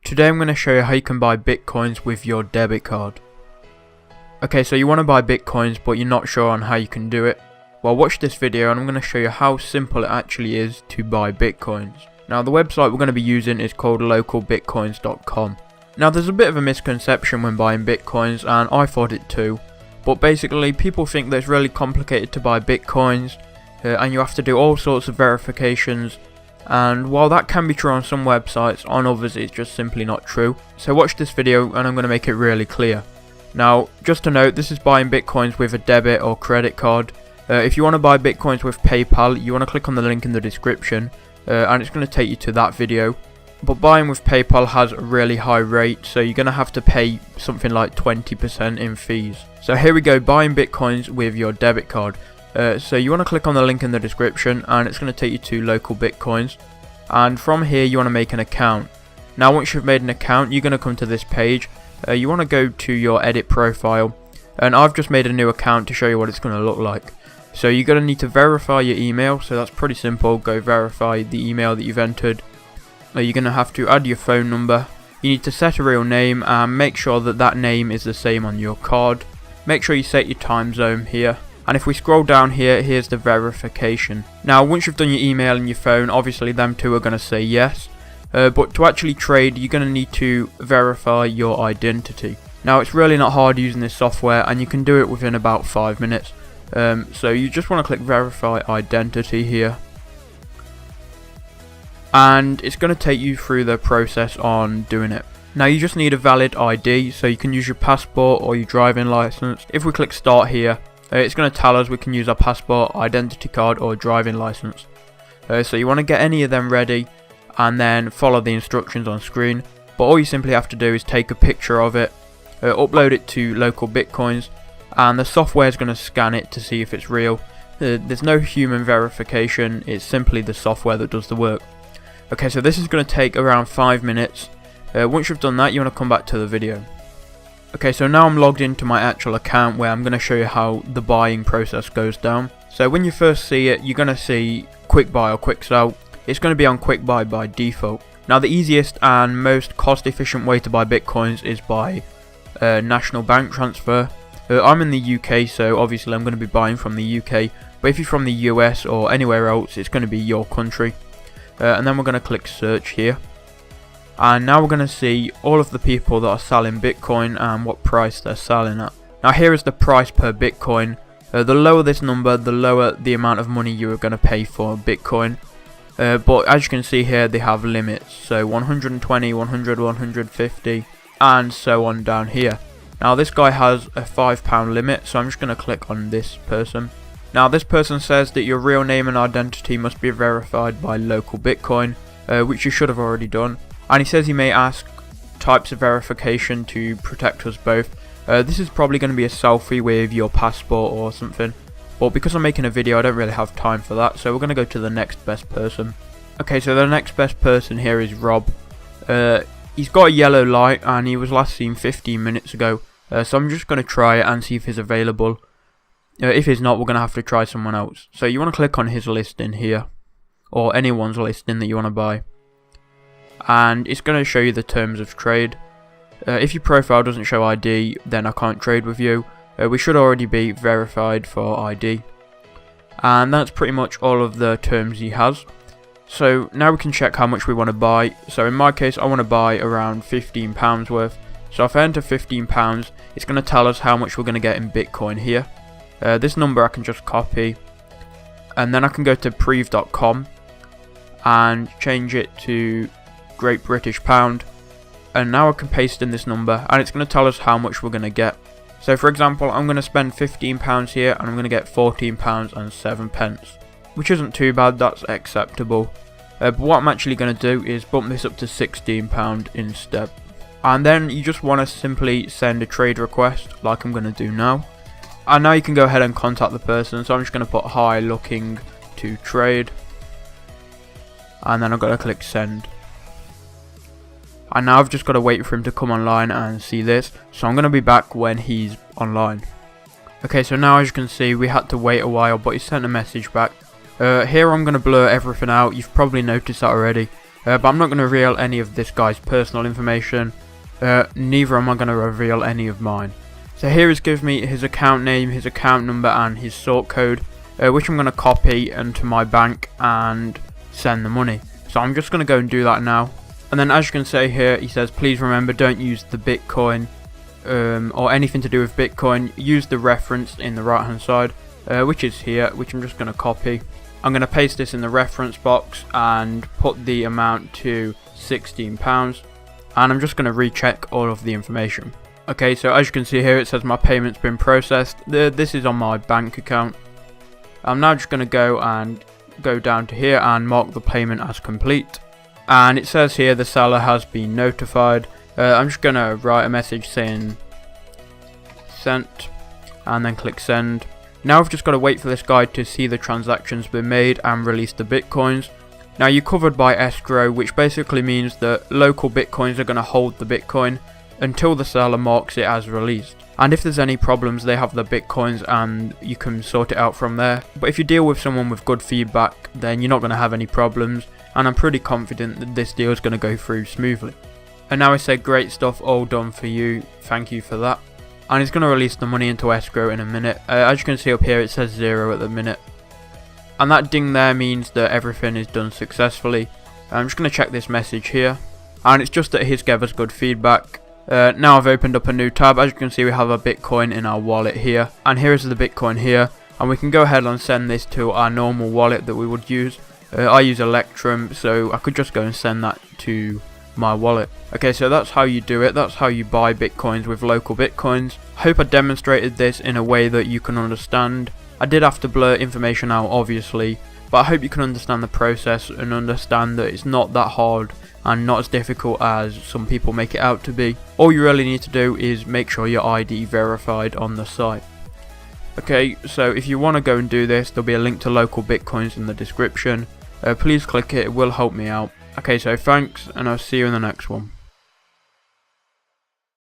Today I'm going to show you how you can buy bitcoins with your debit card. Okay, so you want to buy bitcoins but you're not sure on how you can do it. Well, watch this video and I'm going to show you how simple it actually is to buy bitcoins. Now the website we're going to be using is called LocalBitcoins.com. Now there's a bit of a misconception when buying bitcoins, and I thought it too, but basically people think that it's really complicated to buy bitcoins and you have to do all sorts of verifications. And while that can be true on some websites, on others it's just simply not true. So watch this video and I'm going to make it really clear. Now, just to note, this is buying bitcoins with a debit or credit card. If you want to buy bitcoins with PayPal, you want to click on the link in the description and it's going to take you to that video. But buying with PayPal has a really high rate, so you're going to have to pay something like 20% in fees. So here we go, buying bitcoins with your debit card. So you want to click on the link in the description and it's going to take you to Local Bitcoins, and from here you want to make an account. Now once you've made an account, you're going to come to this page. You want to go to your edit profile, and I've just made a new account to show you what it's going to look like. So you're going to need to verify your email, so that's pretty simple. Go verify the email that you've entered. You're going to have to add your phone number. You need to set a real name and make sure that that name is the same on your card. Make sure you set your time zone here. And if we scroll down here, here's the verification. Now once you've done your email and your phone, obviously them two are going to say yes. But to actually trade, you're going to need to verify your identity. Now it's really not hard using this software and you can do it within about 5 minutes. So you just want to click verify identity here. And it's going to take you through the process on doing it. Now you just need a valid ID, so you can use your passport or your driving license. If we click start here, it's going to tell us we can use our passport, identity card or driving license. So you want to get any of them ready and then follow the instructions on screen. But all you simply have to do is take a picture of it, upload it to Local Bitcoins, and the software is going to scan it to see if it's real. There's no human verification, it's simply the software that does the work. Okay, so this is going to take around 5 minutes. Once you've done that, you want to come back to the video. Okay, so now I'm logged into my actual account where I'm going to show you how the buying process goes down. So when you first see it, you're going to see quick buy or quick sell. It's going to be on quick buy by default. Now the easiest and most cost efficient way to buy bitcoins is by national bank transfer. I'm in the UK, so obviously I'm going to be buying from the UK. But if you're from the US or anywhere else, it's going to be your country. And then we're going to click search here. And now we're going to see all of the people that are selling Bitcoin and what price they're selling at. Now here is the price per Bitcoin. The lower this number, the lower the amount of money you are going to pay for Bitcoin. But as you can see here, they have limits. So 120, 100, 150 and so on down here. Now this guy has a £5 limit, so I'm just going to click on this person. Now this person says that your real name and identity must be verified by Local Bitcoin, which you should have already done. And he says he may ask types of verification to protect us both. This is probably going to be a selfie with your passport or something. But because I'm making a video, I don't really have time for that. So we're going to go to the next best person. Okay, so the next best person here is Rob. He's got a yellow light and he was last seen 15 minutes ago. So I'm just going to try it and see if he's available. If he's not, we're going to have to try someone else. So you want to click on his listing here. Or anyone's listing that you want to buy. And it's going to show you the terms of trade. If your profile doesn't show ID, then I can't trade with you. We should already be verified for ID. And that's pretty much all of the terms he has. So now we can check how much we want to buy. So in my case, I want to buy around £15 worth. So if I enter £15, it's going to tell us how much we're going to get in Bitcoin here. This number I can just copy. And then I can go to prev.com and change it to Great British Pound, and now I can paste in this number and it's going to tell us how much we're going to get. So for example, I'm going to spend £15 here and I'm going to get £14 and 7 pence, which isn't too bad, that's acceptable. But what I'm actually going to do is bump this up to £16 instead. And then you just want to simply send a trade request like I'm going to do now. And now you can go ahead and contact the person, so I'm just going to put hi, looking to trade, and then I've got to click send. And now I've just got to wait for him to come online and see this. So I'm going to be back when he's online. Okay, so now as you can see, we had to wait a while, but he sent a message back. Here I'm going to blur everything out. You've probably noticed that already. but I'm not going to reveal any of this guy's personal information. Neither am I going to reveal any of mine. So here is gives me his account name, his account number and his sort code, which I'm going to copy into my bank and send the money. So I'm just going to go and do that now. And then as you can see here, he says please remember, don't use the Bitcoin or anything to do with Bitcoin. Use the reference in the right hand side, which is here, which I'm just going to copy. I'm going to paste this in the reference box and put the amount to £16, and I'm just going to recheck all of the information. Okay, so as you can see here, it says my payment's been processed. This is on my bank account. I'm now just going to go down to here and mark the payment as complete. And it says here the seller has been notified. I'm just going to write a message saying sent and then click send. Now we've just got to wait for this guy to see the transactions been made and release the Bitcoins. Now you're covered by escrow, which basically means that LocalBitcoins are going to hold the Bitcoin until the seller marks it as released. And if there's any problems, they have the Bitcoins and you can sort it out from there. But if you deal with someone with good feedback, then you're not going to have any problems. And I'm pretty confident that this deal is going to go through smoothly. And now I say great stuff, all done for you, thank you for that. And he's going to release the money into escrow in a minute. As you can see up here, it says 0 at the minute. And that ding there means that everything is done successfully. I'm just going to check this message here. And it's just that he's gave us good feedback. Now I've opened up a new tab. As you can see, we have a Bitcoin in our wallet here. And here is the Bitcoin here. And we can go ahead and send this to our normal wallet that we would use. I use Electrum, so I could just go and send that to my wallet. Okay, so that's how you do it. That's how you buy Bitcoins with LocalBitcoins. I hope I demonstrated this in a way that you can understand. I did have to blur information out, obviously, but I hope you can understand the process and understand that it's not that hard and not as difficult as some people make it out to be. All you really need to do is make sure your ID verified on the site. Okay, so if you want to go and do this, there'll be a link to LocalBitcoins in the description. Please click it, it will help me out. Okay, so thanks, and I'll see you in the next one.